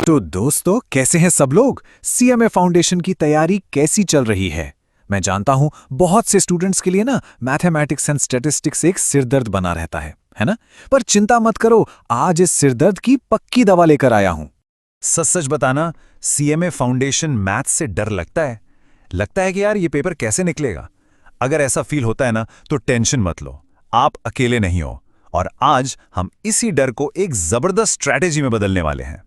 तो दोस्तों, कैसे हैं सब लोग? सीएमए फाउंडेशन की तैयारी कैसी चल रही है? मैं जानता हूं बहुत से स्टूडेंट्स के लिए ना मैथमेटिक्स एंड स्टैटिस्टिक्स एक सिरदर्द बना रहता है ना? पर चिंता मत करो, आज इस सिरदर्द की पक्की दवा लेकर आया हूं। सच सच बताना, सीएमए फाउंडेशन मैथ्स से डर लगता है कि यार ये पेपर कैसे निकलेगा। अगर ऐसा फील होता है ना तो टेंशन मत लो, आप अकेले नहीं हो। और आज हम इसी डर को एक जबरदस्त स्ट्रैटेजी में बदलने वाले हैं।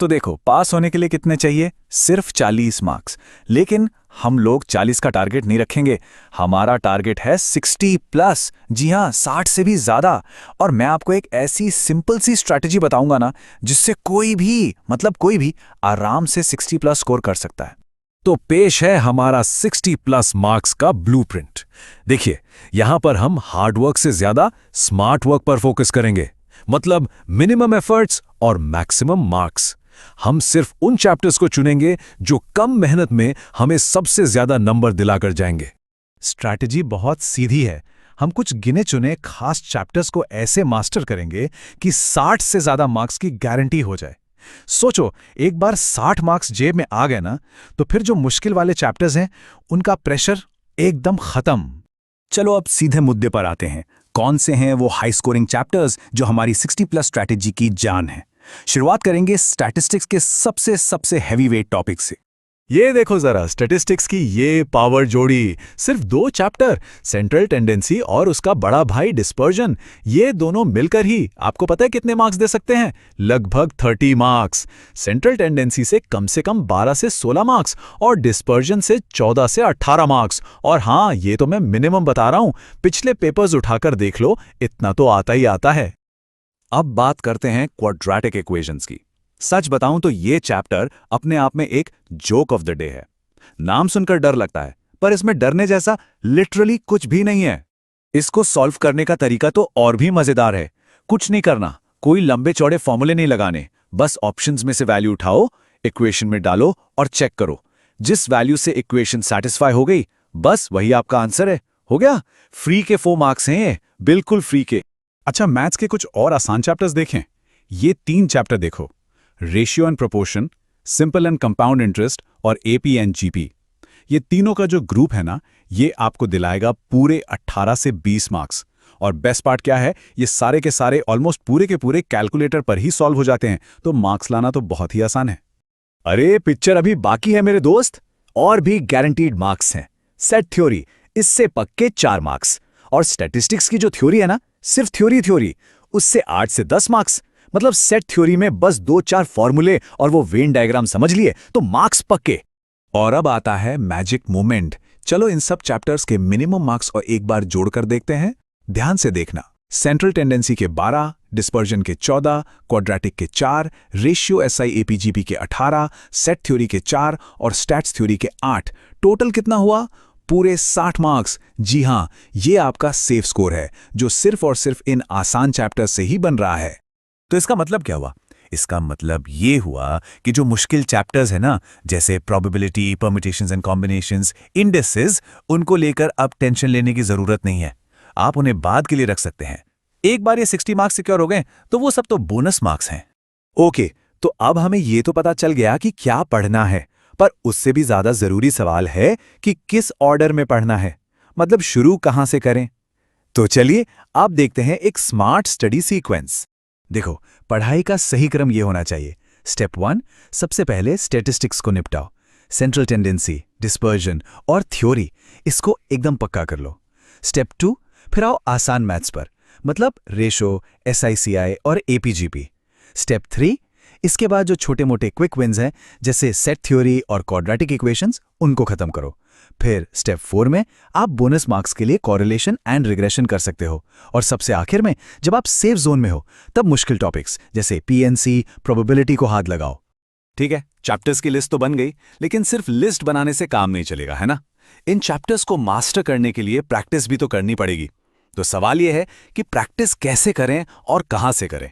तो देखो, पास होने के लिए कितने चाहिए? सिर्फ 40 मार्क्स। लेकिन हम लोग 40 का टारगेट नहीं रखेंगे, हमारा टारगेट है 60+। जी हाँ, 60 से भी ज्यादा। और मैं आपको एक ऐसी सिंपल सी स्ट्रैटेजी बताऊंगा ना, जिससे कोई भी आराम से 60+ स्कोर कर सकता है। तो पेश है हमारा 60+ मार्क्स का ब्लूप्रिंट। देखिए, यहां पर हम हार्डवर्क से ज्यादा स्मार्ट वर्क पर फोकस करेंगे, मतलब मिनिमम एफर्ट्स और मैक्सिमम मार्क्स। हम सिर्फ उन चैप्टर्स को चुनेंगे जो कम मेहनत में हमें सबसे ज्यादा नंबर दिलाकर जाएंगे। स्ट्रैटेजी बहुत सीधी है। हम कुछ गिने चुने खास चैप्टर्स को ऐसे मास्टर करेंगे कि 60 से ज्यादा मार्क्स की गारंटी हो जाए। सोचो, एक बार 60 मार्क्स जेब में आ गए ना, तो फिर जो मुश्किल वाले चैप्टर्स हैं उनका प्रेशर एकदम खत्म। चलो अब सीधे मुद्दे पर आते हैं। कौन से हैं वो हाई स्कोरिंग चैप्टर्स जो हमारी 60+ स्ट्रैटेजी की जान है? शुरुआत करेंगे स्टैटिस्टिक्स के सबसे हैवी वेट टॉपिक से। ये देखो जरा, स्टैटिस्टिक्स की ये पावर जोड़ी। सिर्फ 2 चैप्टर, सेंट्रल टेंडेंसी और उसका बड़ा भाई डिस्पर्जन, ये दोनों मिलकर ही आपको पता है कितने मार्क्स दे सकते हैं? लगभग 30 मार्क्स। सेंट्रल टेंडेंसी से कम 12 से 16 मार्क्स और डिस्पर्जन से 14 से 18 मार्क्स। और हाँ, ये तो मैं मिनिमम बता रहा हूं, पिछले पेपर्स उठाकर देख लो, इतना तो आता ही आता है। अब बात करते हैं क्वाड्रेटिक इक्वेशंस की। सच बताऊं तो ये चैप्टर अपने आप में एक जोक ऑफ द डे है। नाम सुनकर डर लगता है, पर इसमें डरने जैसा लिटरली कुछ भी नहीं है। इसको सॉल्व करने का तरीका तो और भी मजेदार है। कुछ नहीं करना, कोई लंबे चौड़े फॉर्मूले नहीं लगाने, बस ऑप्शंस में से वैल्यू उठाओ, इक्वेशन में डालो और चेक करो। जिस वैल्यू से इक्वेशन सेटिस्फाई हो गई, बस वही आपका आंसर है। हो गया। फ्री के 4 मार्क्स हैं ये, बिल्कुल फ्री के। अच्छा, मैथ्स के कुछ और आसान चैप्टर्स देखें। ये 3 चैप्टर देखो, ratio and proportion, simple and compound interest और एपी एंड जीपी। ये तीनों का जो ग्रुप है ना, ये आपको दिलाएगा पूरे 18 से 20 मार्क्स। और बेस्ट पार्ट क्या है, ये सारे के सारे ऑलमोस्ट पूरे के पूरे कैलकुलेटर पर ही सॉल्व हो जाते हैं, तो मार्क्स लाना तो बहुत ही आसान है। अरे पिक्चर अभी बाकी है मेरे दोस्त, और भी गारंटीड मार्क्स हैं। सेट थ्योरी, इससे पक्के 4 मार्क्स। और स्टैटिस्टिक्स की जो थ्योरी है ना, सिर्फ थ्योरी, उससे 8 से 10 मार्क्स। मतलब सेट थ्योरी में बस 2-4 फॉर्मूले और वो वेन डायग्राम समझ लिए तो मार्क्स पक्के। और अब आता है मैजिक मोमेंट। चलो इन सब चैप्टर्स के मिनिमम मार्क्स और एक बार जोड़कर देखते हैं। ध्यान से देखना। सेंट्रल टेंडेंसी के 12, डिस्पर्जन के 14, क्वाड्रेटिक के 4, रेशियो एसआई एपीजीपी के 18, सेट थ्योरी के 4 और स्टैट्स थ्योरी के 8। टोटल कितना हुआ? पूरे 60 मार्क्स। जी हां, ये आपका सेफ स्कोर है, जो सिर्फ और सिर्फ इन आसान चैप्टर्स से ही बन रहा है। तो इसका मतलब क्या हुआ? इसका मतलब ये हुआ कि जो मुश्किल चैप्टर्स है ना, जैसे probability, permutations and combinations, indexes, उनको लेकर अब टेंशन लेने की जरूरत नहीं है। आप उन्हें बाद के लिए रख सकते हैं। एक बार ये 60 मार्क्स सिक्योर हो गए तो वो सब तो बोनस मार्क्स हैं। ओके, तो अब हमें ये तो पता चल गया कि क्या पढ़ना है, पर उससे भी ज्यादा जरूरी सवाल है कि किस ऑर्डर में पढ़ना है, मतलब शुरू कहां से करें। तो चलिए आप देखते हैं एक स्मार्ट स्टडी सीक्वेंस। देखो, पढ़ाई का सही क्रम ये होना चाहिए। स्टेप 1, सबसे पहले स्टैटिस्टिक्स को निपटाओ। सेंट्रल टेंडेंसी, डिस्पर्जन और थ्योरी, इसको एकदम पक्का कर लो। स्टेप 2, फिर आओ आसान मैथ्स पर, मतलब रेशो, एसआईसीआई और एपीजीपी। स्टेप 3, इसके बाद जो छोटे मोटे क्विक विन्स हैं, जैसे सेट थ्योरी और क्वाड्रेटिक इक्वेशंस, उनको खत्म करो। फिर स्टेप 4 में आप बोनस मार्क्स के लिए कॉरिलेशन एंड रिग्रेशन कर सकते हो। और सबसे आखिर में, जब आप सेफ जोन में हो, तब मुश्किल टॉपिक्स जैसे पीएनसी, प्रोबेबिलिटी को हाथ लगाओ। ठीक है, चैप्टर्स की लिस्ट तो बन गई, लेकिन सिर्फ लिस्ट बनाने से काम नहीं चलेगा, है ना? इन चैप्टर्स को मास्टर करने के लिए प्रैक्टिस भी तो करनी पड़ेगी। तो सवाल यह है कि प्रैक्टिस कैसे करें और कहां से करें?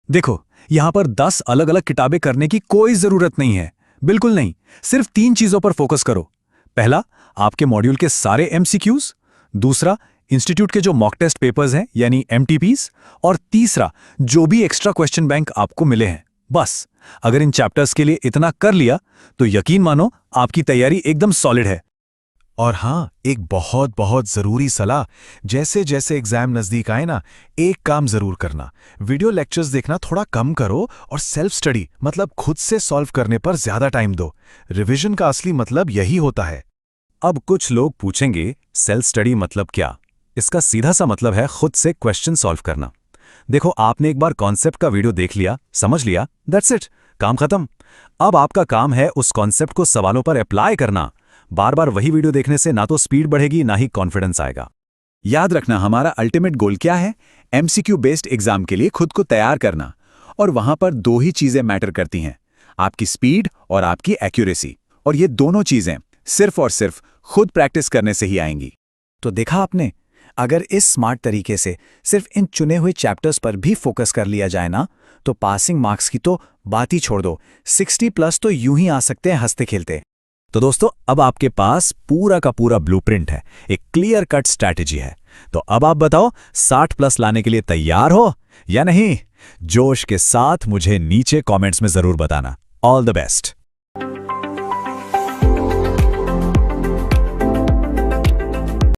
देखो, यहां पर 10 अलग अलग किताबें करने की कोई जरूरत नहीं है, बिल्कुल नहीं। सिर्फ 3 चीजों पर फोकस करो। पहला, आपके मॉड्यूल के सारे एमसीक्यूज। दूसरा, इंस्टीट्यूट के जो मॉक टेस्ट पेपर्स हैं यानी एमटीपीज। और तीसरा, जो भी एक्स्ट्रा क्वेश्चन बैंक आपको मिले हैं। बस अगर इन चैप्टर्स के लिए इतना कर लिया तो यकीन मानो आपकी तैयारी एकदम सॉलिड है। और हाँ, एक बहुत बहुत ज़रूरी सलाह, जैसे जैसे एग्जाम नज़दीक आए ना, एक काम ज़रूर करना, वीडियो लेक्चर्स देखना थोड़ा कम करो और सेल्फ स्टडी मतलब खुद से सॉल्व करने पर ज़्यादा टाइम दो। रिवीजन का असली मतलब यही होता है। अब कुछ लोग पूछेंगे सेल्फ स्टडी मतलब क्या? इसका सीधा सा मतलब है खुद से क्वेश्चन सॉल्व करना। देखो, आपने एक बार कॉन्सेप्ट का वीडियो देख लिया, समझ लिया, दैट्स इट, काम खत्म। अब आपका काम है उस कॉन्सेप्ट को सवालों पर अप्लाई करना। बार बार वही वीडियो देखने से ना तो स्पीड बढ़ेगी ना ही कॉन्फिडेंस आएगा। याद रखना, हमारा अल्टीमेट गोल क्या है? एमसीक्यू बेस्ड एग्जाम के लिए खुद को तैयार करना। और वहां पर दो ही चीजें मैटर करती हैं, आपकी स्पीड और आपकी एक्यूरेसी। और ये दोनों चीजें सिर्फ और सिर्फ खुद प्रैक्टिस करने से ही आएंगी। तो देखा आपने, अगर इस स्मार्ट तरीके से सिर्फ इन चुने हुए चैप्टर्स पर भी फोकस कर लिया जाए ना, तो पासिंग मार्क्स की तो बात ही छोड़ दो, 60+ तो यूं ही आ सकते हैं हंसते खेलते। तो दोस्तों, अब आपके पास पूरा का पूरा ब्लूप्रिंट है, एक क्लियर कट स्ट्रैटेजी है। तो अब आप बताओ, 60+ लाने के लिए तैयार हो या नहीं? जोश के साथ मुझे नीचे कमेंट्स में जरूर बताना। All the best.